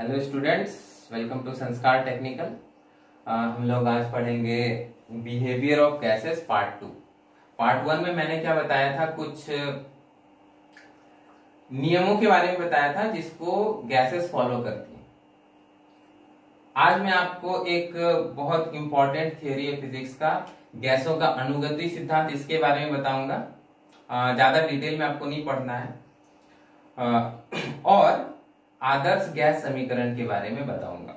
Hello students, welcome to संस्कार technical. हम लोग आज पढ़ेंगे behaviour of gases part 2। Part 1 में मैंने क्या बताया था, कुछ नियमों के बारे में बताया था जिसको गैसेस फॉलो करती हैं। आज मैं आपको एक बहुत इंपॉर्टेंट थियोरी है फिजिक्स का, गैसों का अनुगति सिद्धांत, इसके बारे में बताऊंगा। ज्यादा डिटेल में आपको नहीं पढ़ना है। और आदर्श गैस समीकरण के बारे में बताऊंगा।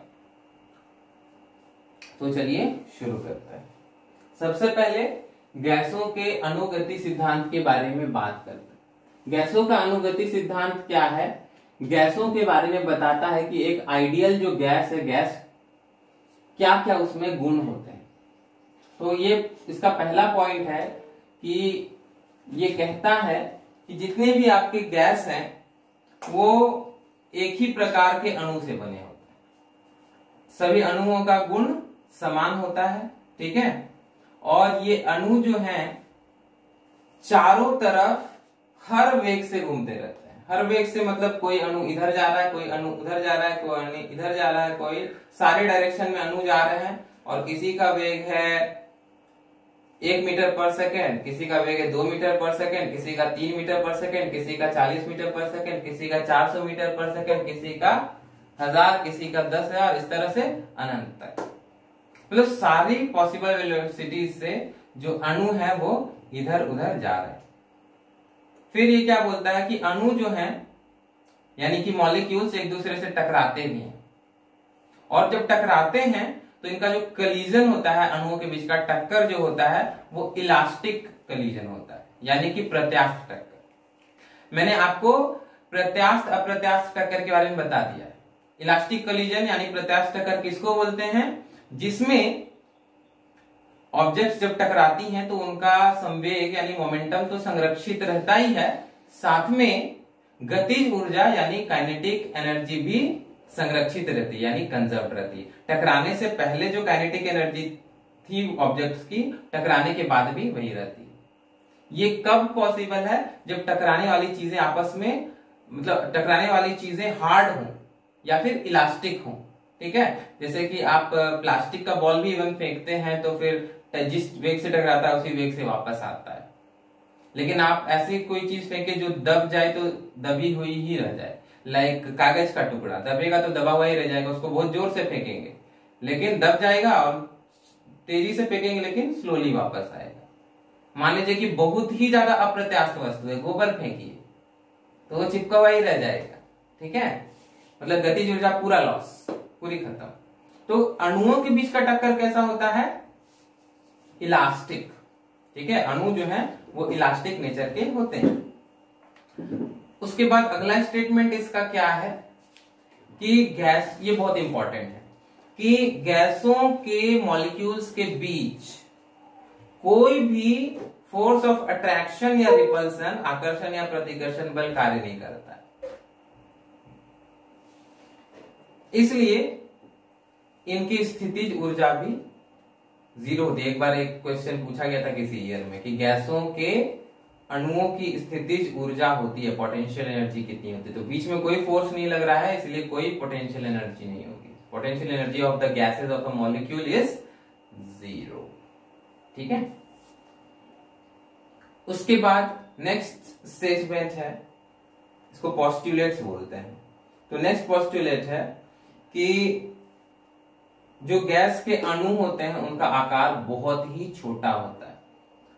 तो चलिए शुरू करते हैं। सबसे पहले गैसों के अनुगति सिद्धांत के बारे में बात करते हैं। गैसों का अनुगति सिद्धांत क्या है? गैसों के बारे में बताता है कि एक आइडियल जो गैस है, गैस क्या क्या उसमें गुण होते हैं। तो ये इसका पहला पॉइंट है कि ये कहता है कि जितने भी आपके गैस हैं वो एक ही प्रकार के अणु से बने होते हैं। सभी अणुओं का गुण समान होता है, ठीक है। और ये अणु जो हैं चारों तरफ हर वेग से घूमते रहते हैं। हर वेग से मतलब कोई अणु इधर जा रहा है, कोई अणु उधर जा रहा है, कोई अणु इधर जा रहा है, कोई सारे डायरेक्शन में अणु जा रहे हैं। और किसी का वेग है 1 मीटर पर सेकेंड, किसी का वेग है 2 मीटर पर सेकेंड, किसी का 3 मीटर पर सेकेंड, किसी का 40 मीटर पर सेकेंड, किसी का 400 मीटर पर सेकेंड, किसी का 1000, किसी का 10,000, इस तरह से अनंत तक। मतलब सारी पॉसिबल वेलोसिटीज से जो अणु है वो इधर उधर जा रहे हैं। फिर ये क्या बोलता है कि अणु जो है यानी कि मॉलिक्यूल्स एक दूसरे से टकराते भी हैं। और जब टकराते हैं तो इनका जो कलीजन होता है, अणुओं के बीच का टक्कर जो होता है वो इलास्टिक कलीजन होता है, यानी कि प्रत्यास्थ टक्कर। मैंने आपको प्रत्यास्थ अप्रत्यास्थ टक्कर के बारे में बता दिया है। इलास्टिक कलीजन यानी प्रत्यास्थ टक्कर किसको बोलते हैं? जिसमें ऑब्जेक्ट्स जब टकराती हैं तो उनका संवेग यानी मोमेंटम तो संरक्षित रहता ही है, साथ में गतिज ऊर्जा यानी काइनेटिक एनर्जी भी संरक्षित रहती है, यानी कंजर्व रहती है। टकराने से पहले जो काइनेटिक एनर्जी थी ऑब्जेक्ट्स की, टकराने के बाद भी वही रहती है। ये कब पॉसिबल है? जब टकराने वाली चीजें आपस में, मतलब टकराने वाली चीजें हार्ड हो या फिर इलास्टिक हो, ठीक है। जैसे कि आप प्लास्टिक का बॉल भी इवन फेंकते हैं तो फिर जिस वेग से टकराता है उसी वेग से वापस आता है। लेकिन आप ऐसी कोई चीज फेंके जो दब जाए तो दबी हुई ही रह जाए, लाइक कागज का टुकड़ा दबेगा तो दबा हुआ ही रह जाएगा। उसको बहुत जोर से फेंकेंगे लेकिन दब जाएगा, और तेजी से फेंकेंगे लेकिन स्लोली वापस आएगा। मान लीजिए कि बहुत ही ज्यादा अप्रत्यास्थ वस्तु है, गोबर फेंकिए तो वो चिपका हुआ ही रह जाएगा, ठीक है। मतलब गतिज ऊर्जा पूरा लॉस, पूरी खत्म। तो अणुओं के बीच का टक्कर कैसा होता है? इलास्टिक, ठीक है। अणु जो है वो इलास्टिक नेचर के होते हैं। उसके बाद अगला स्टेटमेंट इसका क्या है कि गैस, ये बहुत इंपॉर्टेंट है कि गैसों के मॉलिक्यूल्स के बीच कोई भी फोर्स ऑफ अट्रैक्शन या रिपल्सन, आकर्षण या प्रतिकर्षण बल कार्य नहीं करता है। इसलिए इनकी स्थितिज ऊर्जा भी जीरो होती है। एक बार एक क्वेश्चन पूछा गया था किसी ईयर में कि गैसों के अणुओं की स्थितिज ऊर्जा होती है, पोटेंशियल एनर्जी कितनी होती है? तो बीच में कोई फोर्स नहीं लग रहा है, इसलिए कोई पोटेंशियल एनर्जी नहीं होगी। Potential energy of the gases of the molecule is 0, ठीक है। उसके बाद नेक्स्ट स्टेटमेंट है, इसको पोस्टुलेट्स बोलते हैं। तो नेक्स्ट पोस्टुलेट है कि जो गैस के अणु होते हैं उनका आकार बहुत ही छोटा होता है।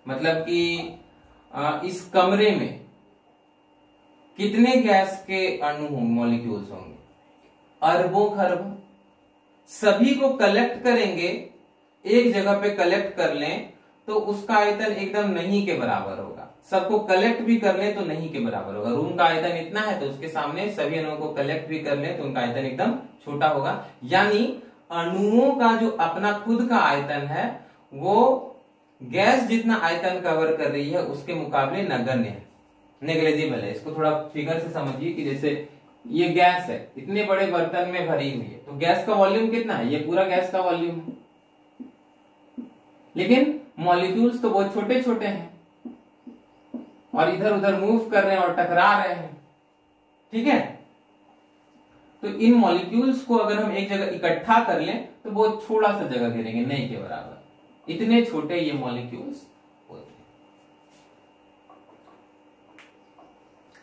मतलब कि इस कमरे में कितने गैस के अणु होंगे, मॉलिक्यूल्स होंगे? अरबों खरबों। सभी को कलेक्ट करेंगे, एक जगह पे कलेक्ट कर लें तो उसका आयतन एकदम नहीं के बराबर होगा। सबको कलेक्ट भी कर लें तो नहीं के बराबर होगा। रूम का आयतन इतना है तो उसके सामने सभी अणुओं को कलेक्ट भी कर लें तो उनका आयतन एकदम छोटा होगा। यानी अणुओं का जो अपना खुद का आयतन है वो गैस जितना आयतन कवर कर रही है उसके मुकाबले नगण्य है, नेग्लिजिबल है। इसको थोड़ा फिगर से समझिए कि जैसे ये गैस है, इतने बड़े बर्तन में भरी हुई है, तो गैस का वॉल्यूम कितना है? ये पूरा गैस का वॉल्यूम है। लेकिन मॉलिक्यूल्स तो बहुत छोटे छोटे हैं और इधर उधर मूव कर रहे हैं और टकरा रहे हैं, ठीक है। तो इन मॉलिक्यूल्स को अगर हम एक जगह इकट्ठा कर लें तो बहुत थोड़ा सा जगह घेरेंगे, नहीं के बराबर, इतने छोटे ये मॉलिक्यूल्स होते हैं।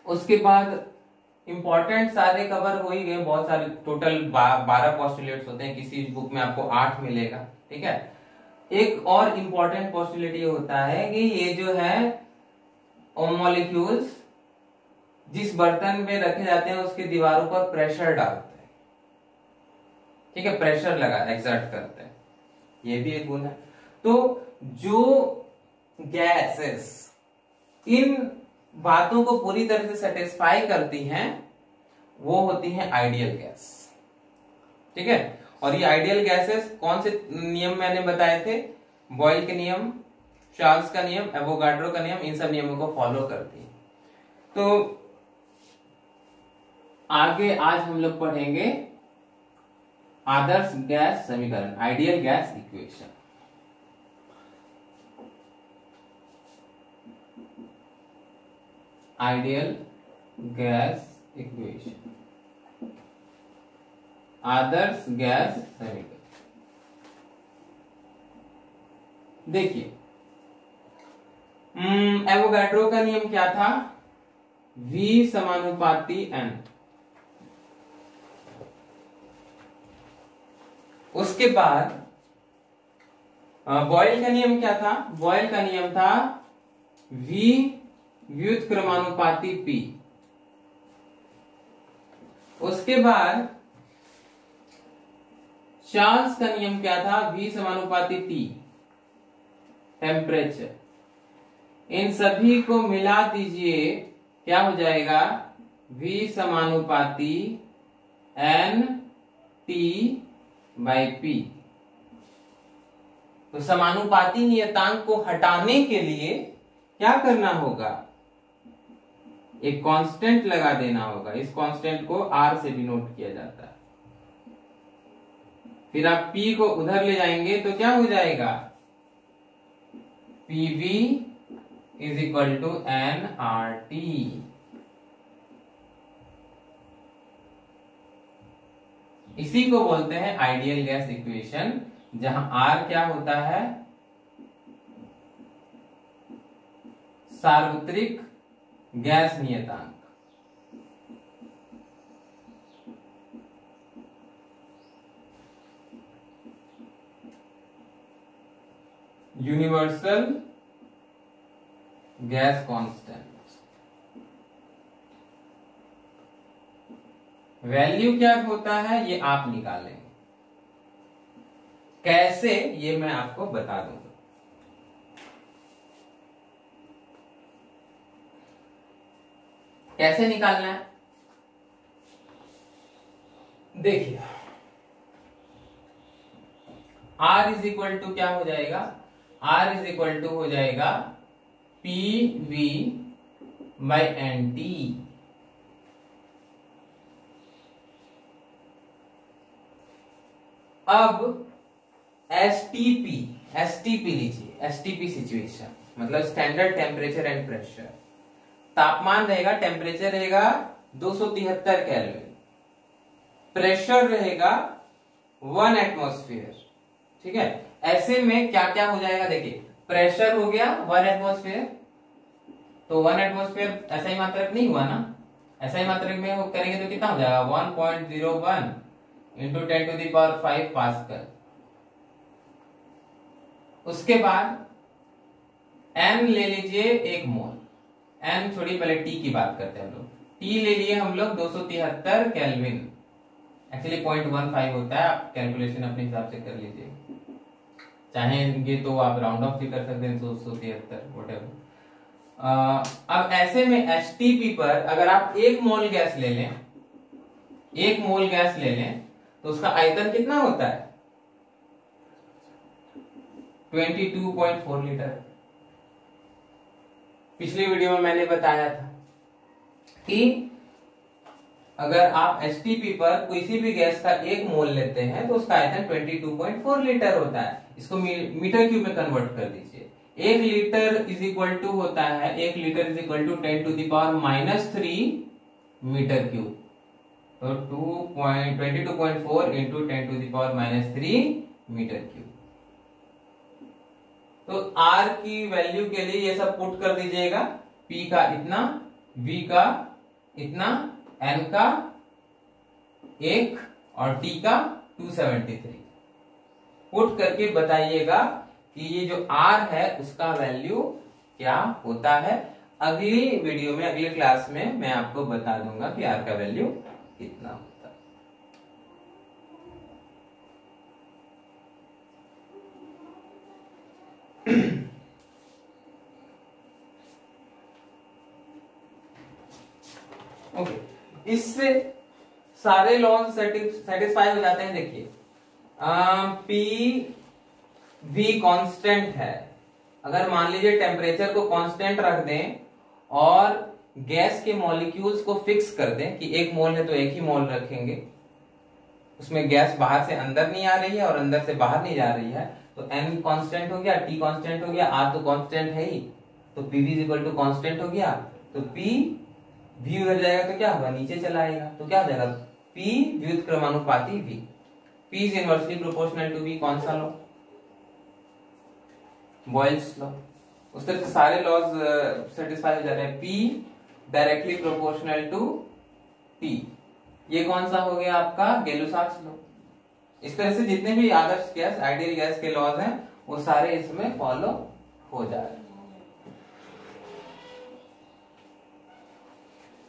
उसके बाद इंपॉर्टेंट सारे कवर हो ही गए, बहुत सारे, टोटल 12 पोस्टुलेट्स होते हैं, किसी बुक में आपको 8 मिलेगा, ठीक है। एक और इंपॉर्टेंट पोस्टुलेट ये होता है कि ये जो है मॉलिक्यूल्स जिस बर्तन में रखे जाते हैं उसके दीवारों पर प्रेशर डालते हैं, ठीक है, प्रेशर लगा एक्सर्ट करते हैं, ये भी एक गुण है। तो जो गैसेस इन बातों को पूरी तरह से सेटिस्फाई करती हैं वो होती हैं आइडियल गैस, ठीक है। और ये आइडियल गैसेस कौन से नियम मैंने बताए थे, बॉयल के नियम, चार्ल्स का नियम, एवोगाड्रो का नियम, इन सब नियमों को फॉलो करती है। तो आगे आज हम लोग पढ़ेंगे आदर्श गैस समीकरण, ideal gas equation. Ideal gas equation, आदर्श गैस समीकरण। देखिए एवोगाड्रो का नियम क्या था, V समानुपाती N। उसके बाद बॉयल का नियम क्या था, बॉयल का नियम था V व्युत्क्रमानुपाती P। उसके बाद चार्ल्स का नियम क्या था, V समानुपाती T, टेम्परेचर। इन सभी को मिला दीजिए, क्या हो जाएगा, V समानुपाती N T बाई P। तो समानुपाती नियतांक को हटाने के लिए क्या करना होगा, एक कांस्टेंट लगा देना होगा। इस कांस्टेंट को R से डिनोट किया जाता है। फिर आप P को उधर ले जाएंगे तो क्या हो जाएगा, PV is equal to nRT। इसी को बोलते हैं आइडियल गैस इक्वेशन, जहां R क्या होता है, सार्वत्रिक गैस नियतांक। Universal gas constant. वैल्यू क्या होता है ये आप निकालेंगे, कैसे ये मैं आपको बता दूंगा। कैसे निकालना है, देखिए R इज इक्वल टू क्या हो जाएगा, R इज इक्वल टू हो जाएगा PV बाई NT। अब STP लीजिए, STP सिचुएशन मतलब स्टैंडर्ड टेम्परेचर एंड प्रेशर। तापमान रहेगा, टेम्परेचर रहेगा 273 केल्विन, प्रेशर रहेगा 1 एटमॉस्फेयर, ठीक है। ऐसे में क्या क्या हो जाएगा, देखिए प्रेशर हो गया 1 एटमॉस्फेयर, तो 1 एटमॉस्फेयर ऐसा ही मात्रक नहीं हुआ ना, ऐसा ही मात्रक में वो करेंगे तो कितना हो जाएगा 1.01 इंटू 10⁵ पास्कल। उसके बाद N ले लीजिए 1 मोल, N छोड़ी, पहले T की बात करते हैं हम लोग। T ले लिए हम लोग 273 केल्विन, एक्चुअली 0.15 होता है, आप कैलकुलेशन अपने हिसाब से कर लीजिए, चाहेंगे तो आप राउंड ऑफ भी कर सकते हैं 273 व्हाटएवर। अब ऐसे में STP पर अगर आप 1 मोल गैस ले लें, 1 मोल गैस ले लें तो उसका आयतन कितना होता है, 22.4 लीटर। पिछली वीडियो में मैंने बताया था कि अगर आप STP पर किसी भी गैस का 1 मोल लेते हैं तो उसका आयतन 22.4 लीटर होता है। इसको मीटर क्यूब में कन्वर्ट कर दीजिए। 1 लीटर इज इक्वल टू होता है, 1 litre is equal to 10⁻³ metre cube. तो 22.4 इंटू 10⁻³ मीटर क्यूब। तो R की वैल्यू के लिए ये सब पुट कर दीजिएगा, P का इतना, V का इतना, N का 1 और T का 273 पुट करके बताइएगा कि ये जो R है उसका वैल्यू क्या होता है। अगली वीडियो में, अगले क्लास में मैं आपको बता दूंगा कि R का वैल्यू कितना होता है। ओके, इससे सारे लॉज सेटिस्फाई हो जाते हैं। देखिए पी वी कांस्टेंट है, अगर मान लीजिए टेम्परेचर को कांस्टेंट रख दें और गैस के मॉलिक्यूल्स को फिक्स कर दें कि 1 मोल है तो 1 ही मोल रखेंगे, उसमें गैस बाहर से अंदर नहीं आ रही है और अंदर से बाहर नहीं जा रही है, तो N कांस्टेंट हो गया, T कांस्टेंट हो गया, R तो कांस्टेंट है ही, तो PV इक्वल टू कांस्टेंट हो गया। तो P V उधर जाएगा तो क्या होगा, नीचे चला आएगा, तो क्या हो जाएगा P व्युत्क्रमानुपाती V। P is inversely proportional to V, कौन सा लॉ, बॉयल्स लॉ। उस तरह से सारे लॉज सेटिस्फाई हो जा रहे हैं। P directly proportional to T, ये कौन सा हो गया आपका, गैलुसाक्स लॉ। इस तरह से जितने भी आदर्श गैस, आइडियल गैस के लॉज हैं वो सारे इसमें फॉलो हो जा रहे हैं।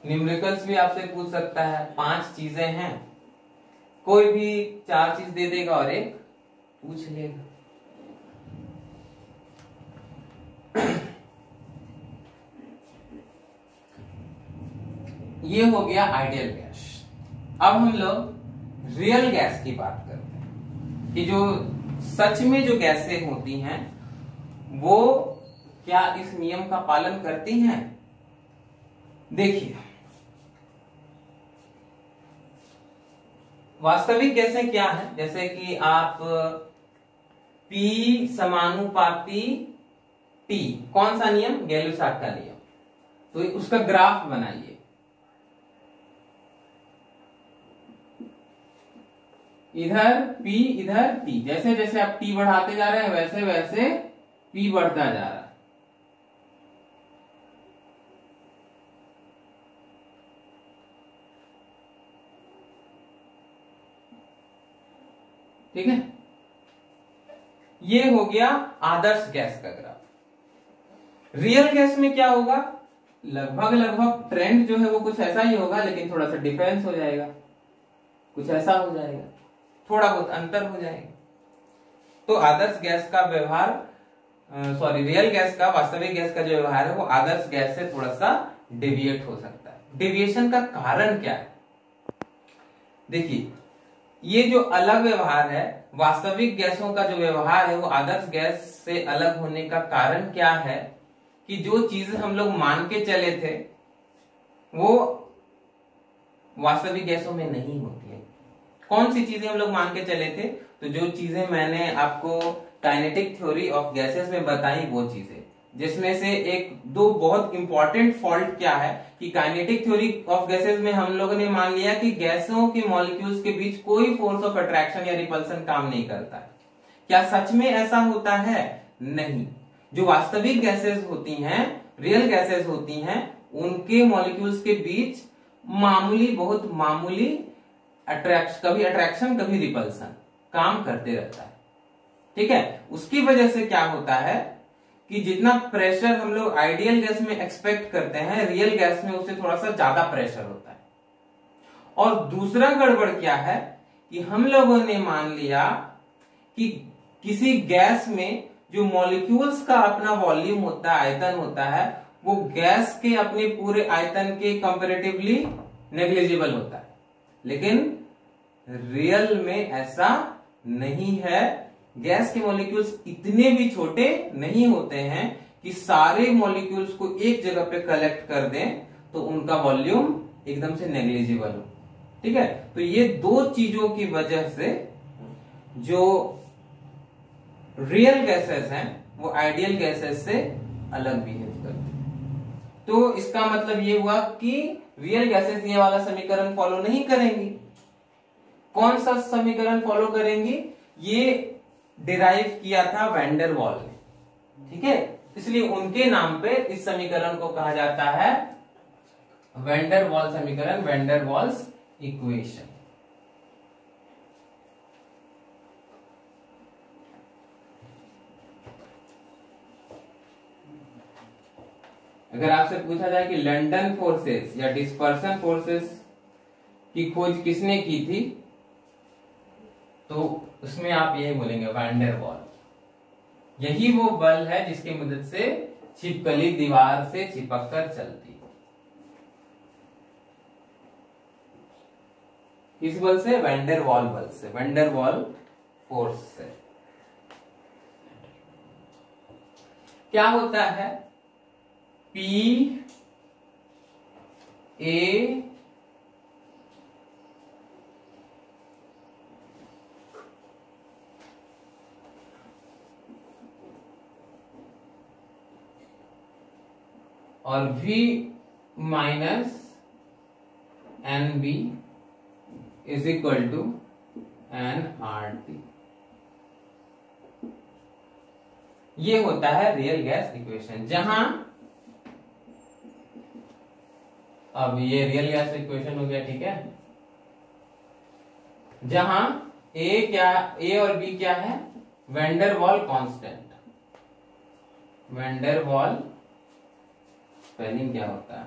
न्यूमेरिकल्स भी आपसे पूछ सकता है, 5 चीजें हैं, कोई भी 4 चीज दे देगा और एक पूछ लेगा। ये हो गया आइडियल गैस। अब हम लोग रियल गैस की बात करते हैं कि जो सच में जो गैसें होती हैं वो क्या इस नियम का पालन करती हैं। देखिए वास्तविक गैसें क्या है, जैसे कि आप P समानुपाती T, कौन सा नियम, गैलुसाक का नियम, तो उसका ग्राफ बनाइए। इधर P इधर T, जैसे जैसे आप T बढ़ाते जा रहे हैं वैसे वैसे P बढ़ता जा रहा है। ठीक है, ये हो गया आदर्श गैस का ग्राफ। रियल गैस में क्या होगा, लगभग लगभग ट्रेंड जो है वो कुछ ऐसा ही होगा, लेकिन थोड़ा सा डिफरेंस हो जाएगा, कुछ ऐसा हो जाएगा, थोड़ा बहुत अंतर हो जाएगा। तो आदर्श गैस का व्यवहार, रियल गैस का, वास्तविक गैस का जो व्यवहार है वो आदर्श गैस से थोड़ा सा डेविएट हो सकता है। डेविएशन का कारण क्या है, देखिए ये जो अलग व्यवहार है, वास्तविक गैसों का जो व्यवहार है वो आदर्श गैस से अलग होने का कारण क्या है कि जो चीजें हम लोग मान के चले थे वो वास्तविक गैसों में नहीं होती है। कौन सी चीजें हम लोग मान के चले थे, तो जो चीजें मैंने आपको काइनेटिक थ्योरी ऑफ गैसेस में बताई वो चीजें, जिसमें से एक दो बहुत इंपॉर्टेंट फॉल्ट क्या है कि काइनेटिक थ्योरी ऑफ गैसेस में हम लोगों ने मान लिया कि गैसों के मॉलिक्यूल्स के बीच कोई फोर्स ऑफ अट्रैक्शन या रिपल्सन काम नहीं करता है। क्या सच में ऐसा होता है, नहीं। जो वास्तविक गैसेस होती हैं, रियल गैसेस होती हैं, उनके मॉलिक्यूल्स के बीच मामूली, बहुत मामूली कभी अट्रैक्शन कभी रिपल्सन काम करते रहता है। ठीक है, उसकी वजह से क्या होता है कि जितना प्रेशर हम लोग आइडियल गैस में एक्सपेक्ट करते हैं, रियल गैस में उससे थोड़ा सा ज्यादा प्रेशर होता है। और दूसरा गड़बड़ क्या है कि हम लोगों ने मान लिया कि किसी गैस में जो मॉलिक्यूल्स का अपना वॉल्यूम होता है, आयतन होता है, वो गैस के अपने पूरे आयतन के कंपैरेटिवली नेग्लिजिबल होता है। लेकिन रियल में ऐसा नहीं है। गैस के मॉलिक्यूल्स इतने भी छोटे नहीं होते हैं कि सारे मॉलिक्यूल्स को एक जगह पे कलेक्ट कर दें तो उनका वॉल्यूम एकदम से नेग्लिजिबल हो। ठीक है, तो ये दो चीजों की वजह से जो रियल गैसेस हैं वो आइडियल गैसेस से अलग बिहेव करते हैं। तो इसका मतलब ये हुआ कि रियल गैसेस ये वाला समीकरण फॉलो नहीं करेंगी। कौन सा समीकरण फॉलो करेंगी? ये डिराइव किया था वैन डर वाल ने, ठीक है, इसलिए उनके नाम पे इस समीकरण को कहा जाता है वैन डर वाल समीकरण, वैन डर वाल्स इक्वेशन। अगर आपसे पूछा जाए कि लंदन फोर्सेस या डिस्पर्सन फोर्सेस की खोज किसने की थी, तो उसमें आप यही बोलेंगे वैन डर वाल। यही वो बल है जिसकी मदद से छिपकली दीवार से चिपक कर चलती है। किस बल से? वैन डर वाल बल से, वैन डर वाल फोर्स से। क्या होता है? P A और V minus N B is equal to N R T. ये होता है रियल गैस इक्वेशन। जहां अब ये रियल गैस इक्वेशन हो गया, ठीक है, जहां ए और बी क्या है? वैन डर वाल कांस्टेंट। वैन डर वाल स्पेलिंग क्या होता है?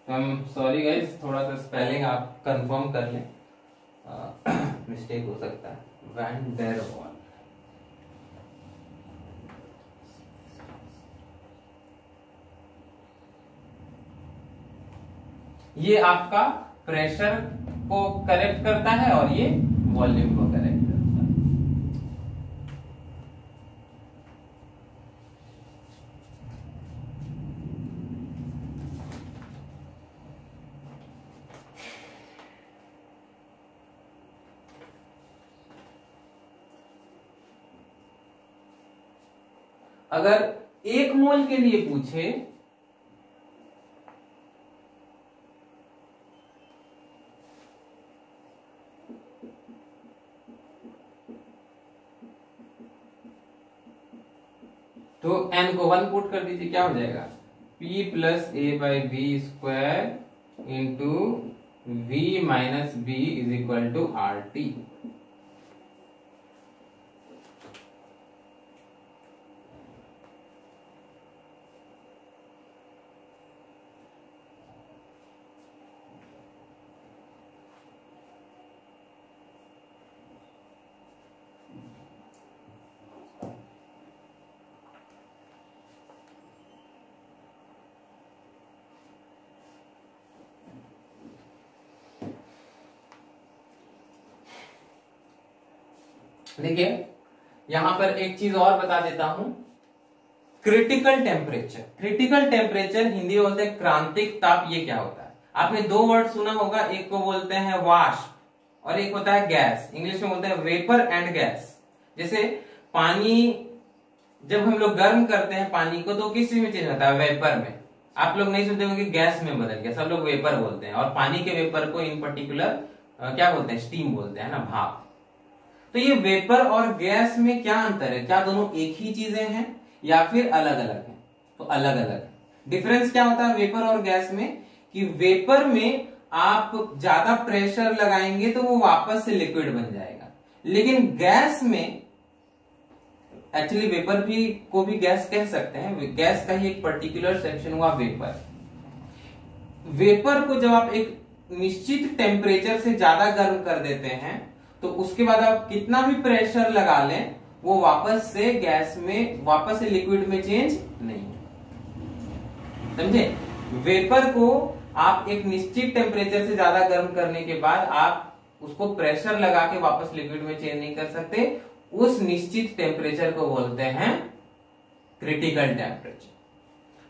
हम सॉरी गाइस, थोड़ा सा स्पेलिंग आप कंफर्म कर लें, मिस्टेक हो सकता है। वैन डर वाल, ये आपका प्रेशर को करेक्ट करता है और ये वॉल्यूम को करेक्ट करता है। अगर 1 मोल के लिए पूछे तो n को 1 पुट कर दीजिए, क्या हो जाएगा? P plus A by B square into V minus B is equal to R T. देखिए यहां पर एक चीज और बता देता हूं, critical temperature. Critical temperature Hindi में बोलते हैं क्रांतिक ताप। ये क्या होता है? आपने 2 वर्ड सुना होगा, एक को बोलते हैं वाष्प और एक होता है गैस। इंग्लिश में बोलते हैं वेपर एंड गैस। जैसे पानी जब हम लोग गर्म करते हैं पानी को, तो किस चीज में चेंज होता है? वेपर में। आप लोग नहीं सुनते होंगे गैस में बदल गया, सब लोग वेपर बोलते हैं। और पानी के वेपर को इन पर्टिकुलर क्या बोलते हैं? स्टीम बोलते हैं ना, भाप। तो ये वेपर और गैस में क्या अंतर है? क्या दोनों एक ही चीजें हैं या फिर अलग अलग हैं? तो अलग अलग है। डिफरेंस क्या होता है वेपर और गैस में? कि वेपर में आप ज्यादा प्रेशर लगाएंगे तो वो वापस से लिक्विड बन जाएगा, लेकिन गैस में, एक्चुअली वेपर भी को भी गैस कह सकते हैं, गैस का ही एक पर्टिकुलर सेक्शन हुआ वेपर। वेपर को जब आप एक निश्चित टेम्परेचर से ज्यादा गर्म कर देते हैं तो उसके बाद आप कितना भी प्रेशर लगा लें वो वापस से गैस में, वापस से लिक्विड में चेंज नहीं, समझे? वेपर को आप एक निश्चित टेम्परेचर से ज्यादा गर्म करने के बाद आप उसको प्रेशर लगा के वापस लिक्विड में चेंज नहीं कर सकते। उस निश्चित टेम्परेचर को बोलते हैं क्रिटिकल टेम्परेचर।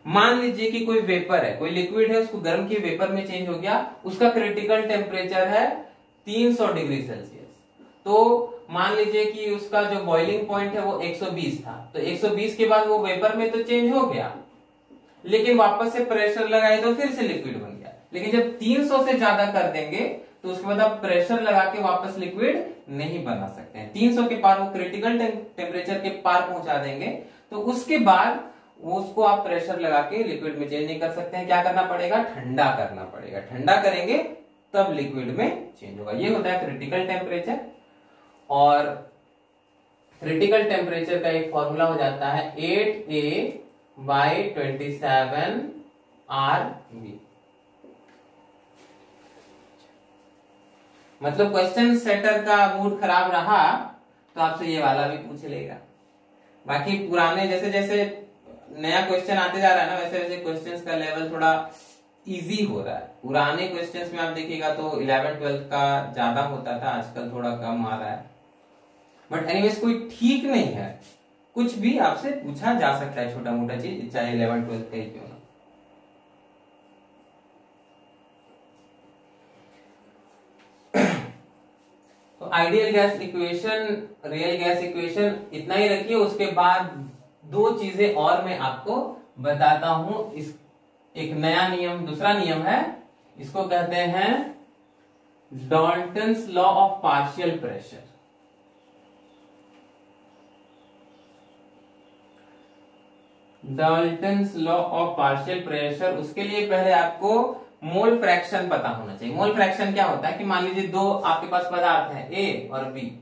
मान लीजिए कि कोई वेपर है, कोई लिक्विड है, उसको गर्म किए वेपर में चेंज हो गया, उसका क्रिटिकल टेम्परेचर है 300 डिग्री सेल्सियस। तो मान लीजिए कि उसका जो बॉइलिंग पॉइंट है वो 120 था, तो 120 के बाद वो वेपर में तो चेंज हो गया, लेकिन वापस से प्रेशर लगाए तो फिर से लिक्विड बन गया। लेकिन जब 300 से ज्यादा कर देंगे तो उसके बाद आप प्रेशर लगा के वापस लिक्विड नहीं बना सकते हैं। 300 के पार वो क्रिटिकल टेम्परेचर के पार पहुंचा देंगे, तो उसके बाद उसको आप प्रेशर लगा के लिक्विड में चेंज नहीं कर सकते हैं। क्या करना पड़ेगा? ठंडा करना पड़ेगा। ठंडा करेंगे तब लिक्विड में चेंज होगा। ये होता है क्रिटिकल टेम्परेचर। और क्रिटिकल टेम्परेचर का एक फॉर्मूला हो जाता है 8A/27RB। मतलब क्वेश्चन सेटर का मूड खराब रहा तो आपसे ये वाला भी पूछ लेगा। बाकी पुराने जैसे जैसे नया क्वेश्चन आते जा रहा है ना, वैसे वैसे क्वेश्चंस का लेवल थोड़ा इजी हो रहा है। पुराने क्वेश्चंस में आप देखिएगा तो 11-12 का ज्यादा होता था, आजकल थोड़ा कम आ रहा है। बट एनीवेज कोई ठीक नहीं है, कुछ भी आपसे पूछा जा सकता है, छोटा मोटा चीज, चाहे 11-12 का ही क्यों ना। तो ideal gas equation, real gas equation इतना ही रखिए। उसके बाद दो चीजें और मैं आपको बताता हूं। इस एक नया नियम, दूसरा नियम है, इसको कहते हैं Dalton's law of partial pressure. Dalton's law of partial pressure, उसके लिए पहले आपको मोल फ्रैक्शन पता होना चाहिए। मोल फ्रैक्शन क्या होता है कि मान लीजिए दो आपके पास पदार्थ है ए और बी,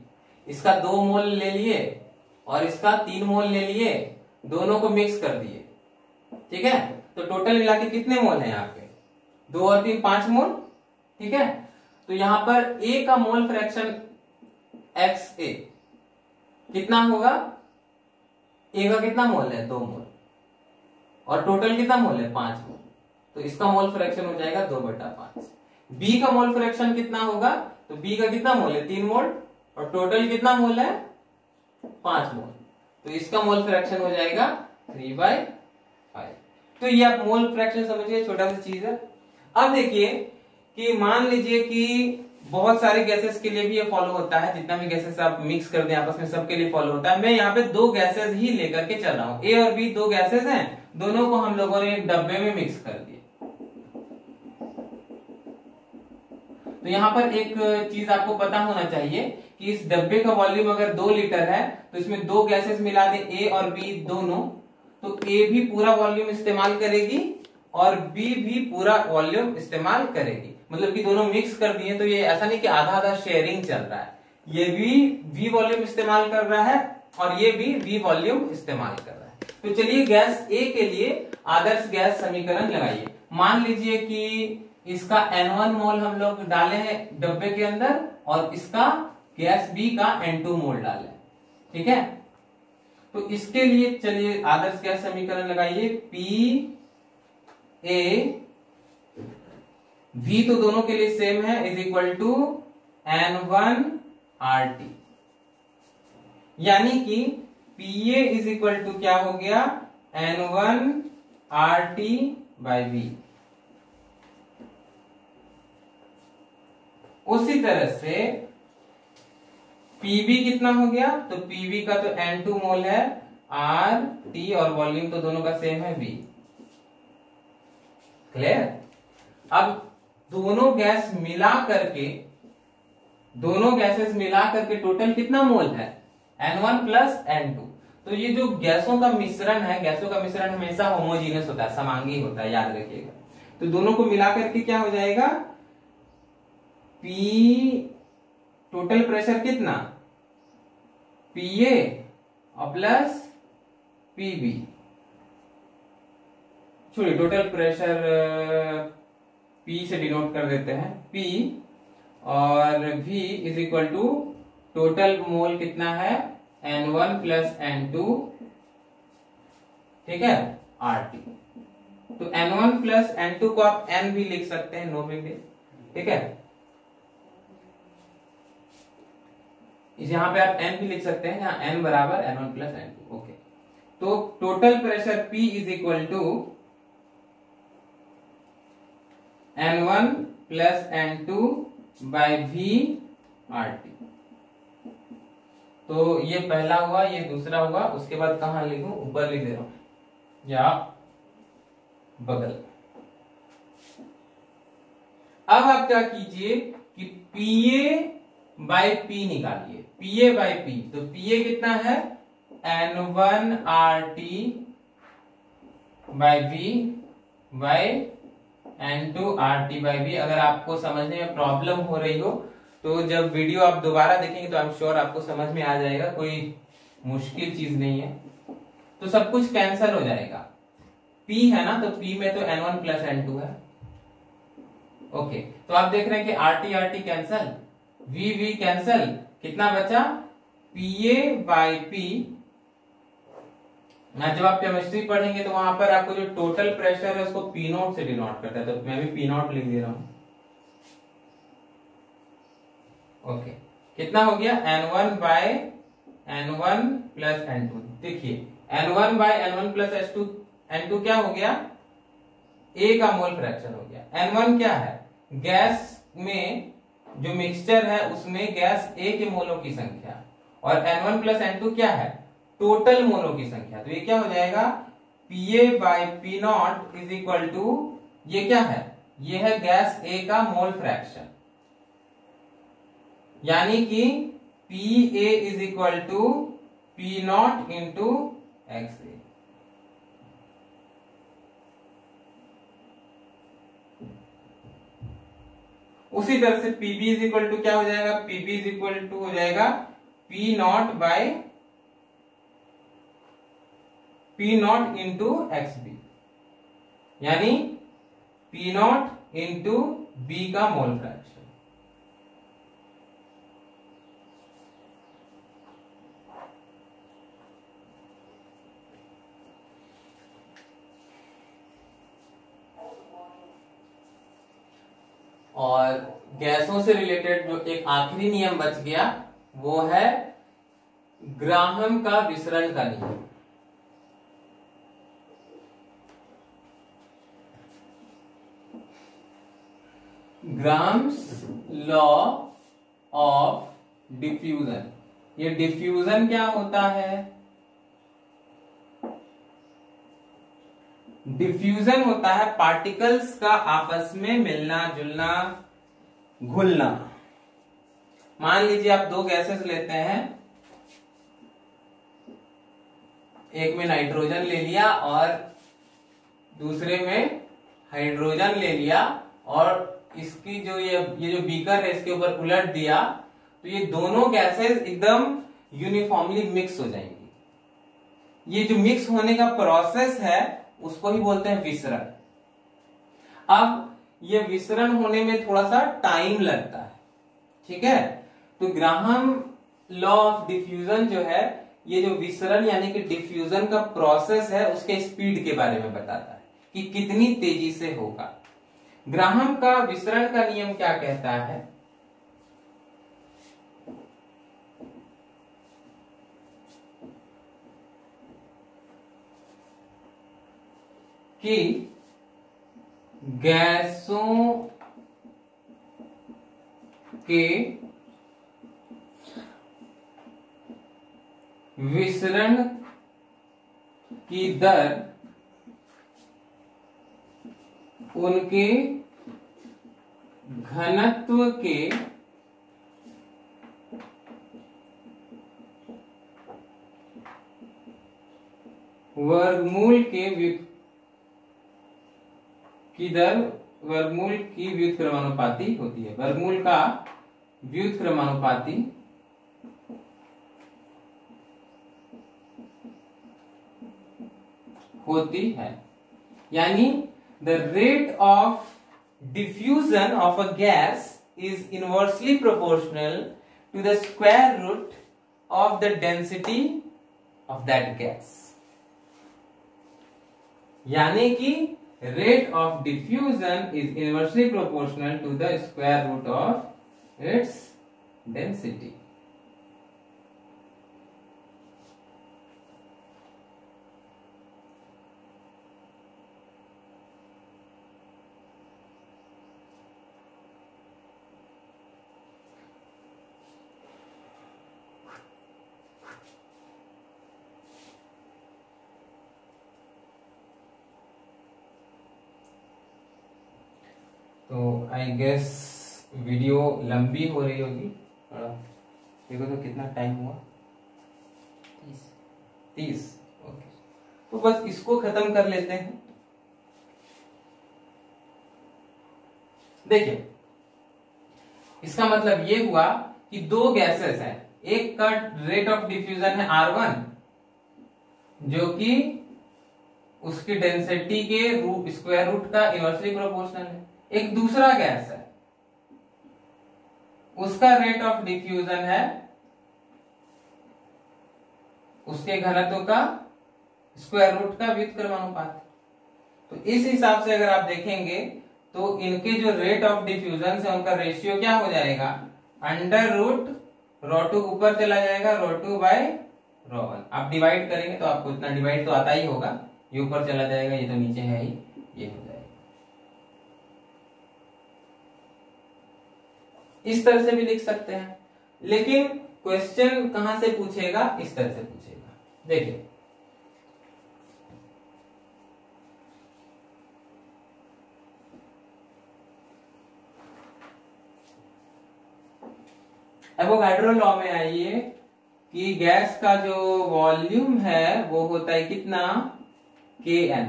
इसका 2 मोल ले लिए और इसका 3 मोल ले लिए, दोनों को मिक्स कर दिए, ठीक है, तो टोटल मिला के कितने मोल है यहाँ पे? 2 और 3 5 मोल, ठीक है। तो यहां पर ए का मोल फ्रैक्शन XA कितना होगा? ए का कितना मोल है? 2 मोल, और टोटल कितना मोल है? 5 मोल। तो इसका मोल फ्रैक्शन हो जाएगा 2/5। बी का मोल फ्रैक्शन कितना होगा? तो बी का कितना मोल है? 3 मोल, और टोटल कितना मोल है? 5 मोल। तो इसका मोल फ्रैक्शन हो जाएगा 3/5। तो ये आप मोल फ्रैक्शन समझिए, छोटा सा चीज है। अब देखिए कि मान लीजिए कि बहुत सारे गैसेस के लिए भी ये फॉलो होता है, जितना भी गैसेस आप मिक्स कर दें आपस में, सबके लिए फॉलो होता है। मैं यहाँ पे 2 गैसेस ही लेकर के चल रहा हूं, ए और बी 2 गैसेस हैं, दोनों को हम लोगों ने एक डब्बे में मिक्स कर दिया। तो यहाँ पर एक चीज आपको पता होना चाहिए कि इस डब्बे का वॉल्यूम अगर 2 लीटर है तो इसमें 2 गैसेस मिला दे, ए और बी दोनों, तो ए भी पूरा वॉल्यूम इस्तेमाल करेगी और बी भी पूरा वॉल्यूम इस्तेमाल करेगी। मतलब कि दोनों मिक्स कर दिए, तो ये ऐसा नहीं कि आधा आधा शेयरिंग चल रहा है। ये भी वॉल्यूम इस्तेमाल कर रहा है और ये भी वॉल्यूम इस्तेमाल कर रहा है। तो चलिए गैस ए के लिए आदर्श गैस समीकरण लगाइए। मान लीजिए कि इसका N1 मोल हम लोग डाले हैं डब्बे के अंदर, और इसका गैस बी का N2 मोल डाले, ठीक है। तो इसके लिए चलिए आदर्श गैस समीकरण लगाइए। पी ए V तो दोनों के लिए सेम है, is equal to N1 RT, यानी कि PA इज इक्वल टू क्या हो गया? N1 RT/V। उसी तरह से PB कितना हो गया? तो PB का तो N2 मोल है, RT, और वॉल्यूम तो दोनों का सेम है, V। क्लियर? अब दोनों गैस मिला करके, दोनों गैसेस मिला करके टोटल कितना मोल है? N1 plus N2। तो ये जो गैसों का मिश्रण है, गैसों का मिश्रण हमेशा होमोजीनियस होता है, समांगी होता है, याद रखिएगा। तो दोनों को मिला करके क्या हो जाएगा? P टोटल प्रेशर कितना? PA और प्लस PB, छोड़िए टोटल प्रेशर P से डिनोट कर देते हैं, P, और V is equal to total mole कितना है? N1 प्लस N2, ठीक है, RT। तो N1 प्लस N2 को आप N भी लिख सकते हैं, नो बिग डील, ठीक है। यहां पे आप N भी लिख सकते हैं, यहाँ N बराबर N1 प्लस N2, ओके। तो total pressure P is equal to N1 plus N2 by V RT। तो ये पहला हुआ, ये दूसरा हुआ, उसके बाद कहाँ लिखूं, ऊपर लिख दे रहा हूं या बगल। अब आप क्या कीजिए कि PA/P निकालिए, PA/P। तो PA कितना है, N1RT/V बाई N2RT/V। अगर आपको समझने में प्रॉब्लम हो रही हो तो जब वीडियो आप दोबारा देखेंगे तो आई एम श्योर आपको समझ में आ जाएगा, कोई मुश्किल चीज नहीं है। तो सब कुछ कैंसिल हो जाएगा, P है ना, तो P में तो N1 प्लस N2 है। ओके, तो आप देख रहे हैं कि RT कैंसिल, V कैंसिल, कितना बचा, PA/P। जब आप केमिस्ट्री पढ़ेंगे तो वहां पर आपको जो टोटल प्रेशर है उसको P0 से डिनोट करता है, तो मैं भी P0 लिख दे रहा हूं। ओके, कितना हो गया, N1 प्लस N2। देखिए N1 प्लस N2 क्या हो गया, A का मोल फ्रैक्शन हो गया। N1 क्या है, गैस में जो मिक्सचर है उसमें गैस A के मोलों की संख्या, और N1 प्लस N2 क्या है, टोटल मोलों की संख्या। तो ये क्या हो जाएगा, PA/P0 इज इक्वल टू, ये क्या है, ये है गैस A का मोल फ्रैक्शन, यानी कि PA is equal to P0 into XA। उसी तरह से PB इज इक्वल टू क्या हो जाएगा, PB इज इक्वल टू हो जाएगा P0 इंटू XB, यानी P0 इंटू B का मोल फ्रैक्शन। और गैसों से रिलेटेड जो एक आखिरी नियम बच गया वो है ग्राहम का विसरण का नियम। Grams law of diffusion. ये डिफ्यूजन क्या होता है, डिफ्यूजन होता है पार्टिकल्स का आपस में मिलना जुलना, घुलना। मान लीजिए आप दो गैसेस लेते हैं, एक में नाइट्रोजन ले लिया और दूसरे में हाइड्रोजन ले लिया, और इसकी जो ये जो बीकर है इसके ऊपर उलट दिया, तो ये दोनों गैसेस एकदम यूनिफॉर्मली मिक्स हो जाएंगी। ये जो मिक्स होने का प्रोसेस है उसको ही बोलते हैं विसरण। अब ये विसरण होने में थोड़ा सा टाइम लगता है, ठीक है। तो ग्राहम लॉ ऑफ डिफ्यूजन जो है, ये जो विसरण यानी कि डिफ्यूजन का प्रोसेस है उसके स्पीड के बारे में बताता है कि कितनी तेजी से होगा। ग्राहम का विसरण का नियम क्या कहता है कि गैसों के विसरण की दर उनके घनत्व के वर्गमूल की दर वर्गमूल की व्युत्क्रमानुपाती होती है। वर्गमूल का व्युत्क्रमानुपाती होती है, यानी the rate of diffusion of a gas is inversely proportional to the square root of the density of that gas। यानी कि rate of diffusion is inversely proportional to the square root of its density। तो I guess video लंबी हो रही होगी थोड़ा। देखो तो कितना टाइम हुआ, 30। ओके, तो बस इसको खत्म कर लेते हैं। देखिए, इसका मतलब ये हुआ कि दो गैसेस हैं, एक का रेट ऑफ डिफ्यूजन है R1 जो कि उसकी डेंसिटी के स्क्वायर रूट का इनवर्सली प्रोपोर्शनल है, एक दूसरा गैस है उसका रेट ऑफ डिफ्यूजन है उसके घनत्व का स्क्वायर रूट का व्युत्क्रमानुपात। तो इस हिसाब से अगर आप देखेंगे तो इनके जो रेट ऑफ डिफ्यूजन है उनका रेशियो क्या हो जाएगा, अंडर रूट ρ2 ऊपर चला जाएगा ρ2 बाय ρ1। आप डिवाइड करेंगे तो आपको इतना डिवाइड तो आता ही होगा, ये ऊपर चला जाएगा, ये तो नीचे है ही, ये हो जाएगा। इस तरह से भी लिख सकते हैं, लेकिन क्वेश्चन कहां से पूछेगा, इस तरह से पूछेगा। देखिए, एवोगाड्रो लॉ में आइए कि गैस का जो वॉल्यूम है वो होता है कितना, Kn,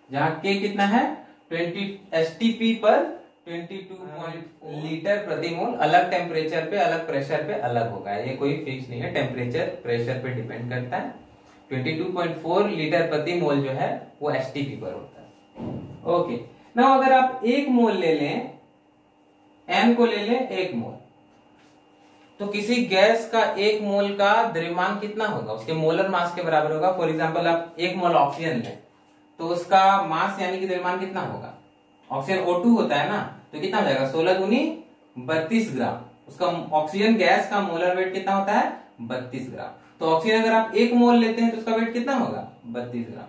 जहां K कितना है 20 STP पर 22 लीटर प्रति मोल। अलग टेम्परेचर पे अलग प्रेशर पे अलग होगा, ये कोई फिक्स नहीं है, टेम्परेचर प्रेशर पे डिपेंड करता है। 22.4 लीटर प्रति मोल जो है वो STP पर होता है। ओके, नाउ अगर आप एक मोल ले लें, M को ले लें एक मोल, तो किसी गैस का एक मोल का द्रव्यमान कितना होगा, उसके मोलर मास के बराबर होगा। फॉर एग्जांपल आप एक मोल ऑक्सीजन लें तो उसका मास यानी कि द्रव्यमान कितना होगा, ऑक्सीजन O2 होता है ना, तो कितना हो जाएगा 16 दूनी 32 ग्राम। उसका ऑक्सीजन गैस का मोलर वेट कितना होता है 32 ग्राम। तो ऑक्सीजन अगर आप एक मोल लेते हैं तो उसका वेट कितना होगा 32 ग्राम।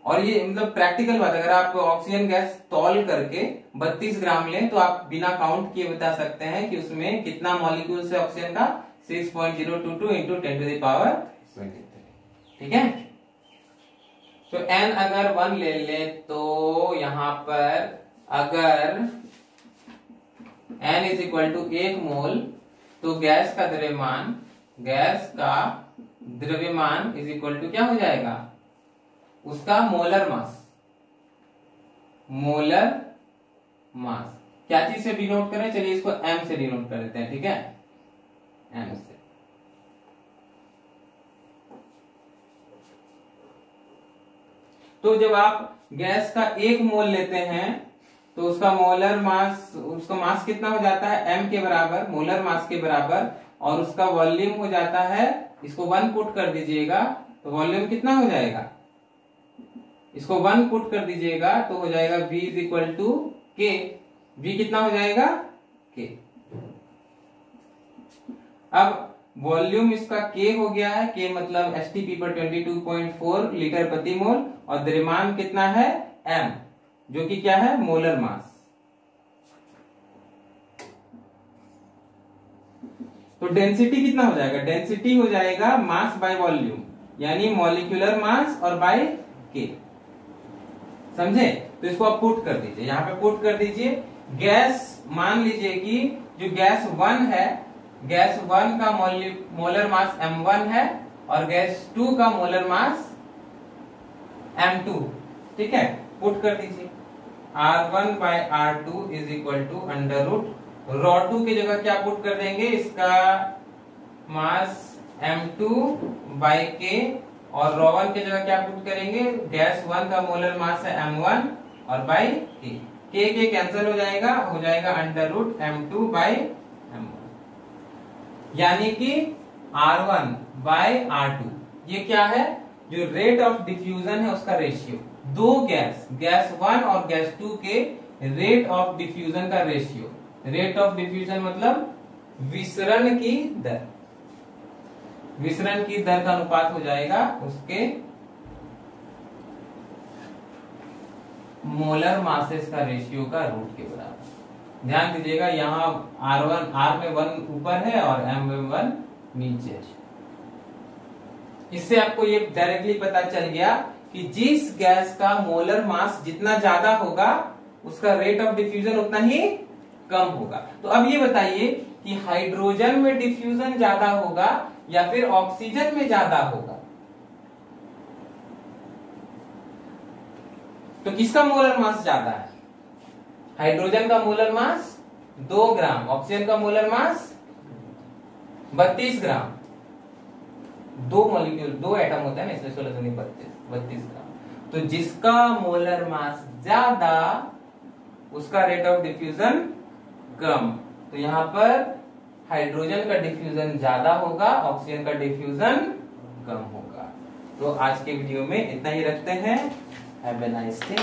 और ये मतलब प्रैक्टिकल बात, अगर आप ऑक्सीजन गैस तौल करके 32 ग्राम लें तो आप बिना काउंट किए बता सकते हैं कि उसमें कितना मॉलिक्यूल्स है ऑक्सीजन का, 6.022 इंटू 10 टू द पावर 23। ठीक है, तो n अगर 1 ले ले तो यहां पर अगर n इज इक्वल टू 1 मोल तो गैस का द्रव्यमान इज इक्वल टू क्या हो जाएगा, उसका मोलर मास। क्या चीज से डिनोट करें, चलिए इसको m से डिनोट कर देते हैं। ठीक है, m से। तो जब आप गैस का एक मोल लेते हैं तो उसका मास कितना हो जाता है m के बराबर, मोलर मास के बराबर, और उसका वॉल्यूम हो जाता है, इसको 1 पुट कर दीजिएगा तो वॉल्यूम कितना हो जाएगा, इसको 1 पुट कर दीजिएगा तो हो जाएगा V is equal to K। V कितना हो जाएगा K। अब वॉल्यूम इसका K हो गया है, K मतलब STP पर 22.4 लीटर प्रति मोल, और द्रव्यमान कितना है M, जो कि क्या है मोलर मास। तो डेंसिटी कितना हो जाएगा, डेंसिटी हो जाएगा मास बाय वॉल्यूम, यानी मॉलिक्यूलर मास और बाय K। समझे, तो इसको आप पुट कर दीजिए, यहां पे पुट कर दीजिए। गैस मान लीजिए कि जो गैस 1 है, गैस 1 का मोलर मास M1 है और गैस 2 का मोलर मास M2। ठीक है, पुट कर दीजिए, R1 by R2 is equal to under root ρ2 की जगह क्या पुट कर देंगे, इसका मास M2 बाय K, और ρ1 की जगह क्या पुट करेंगे, गैस 1 का मोलर मास है M1 और बाय K के कैंसिल हो जाएगा under root M2 bye M1, यानी कि R1 बाय R2। ये क्या है, जो रेट ऑफ डिफ्यूजन है उसका रेशियो, दो गैस 1 और गैस 2 के रेट ऑफ डिफ्यूजन का रेशियो। रेट ऑफ डिफ्यूजन मतलब विसरण की दर का अनुपात हो जाएगा उसके मोलर मासेस का रेशियो का रूट के बराबर। ध्यान दीजिएगा, यहाँ R में 1 ऊपर है और M में 1 नीचे है। इससे आपको ये डायरेक्टली पता चल गया कि जिस गैस का मोलर मास जितना ज्यादा होगा उसका रेट ऑफ डिफ्यूजन उतना ही कम होगा। तो अब ये बताइए कि हाइड्रोजन में डिफ्यूजन ज्यादा होगा या फिर ऑक्सीजन में ज्यादा होगा? तो किसका मोलर मास ज्यादा है? हाइड्रोजन का मोलर मास 2 ग्राम, ऑक्सीजन का मोलर मास 32 ग्राम। 2 मॉलिक्यूल 2 एटम होता है ना, इसलिए 16 दूनी 32 ग्राम। तो जिसका मोलर मास ज्यादा उसका रेट ऑफ डिफ्यूजन कम। तो यहां पर हाइड्रोजन का डिफ्यूजन ज्यादा होगा, ऑक्सीजन का डिफ्यूजन कम होगा। तो आज के वीडियो में इतना ही रखते हैं। Have a nice day.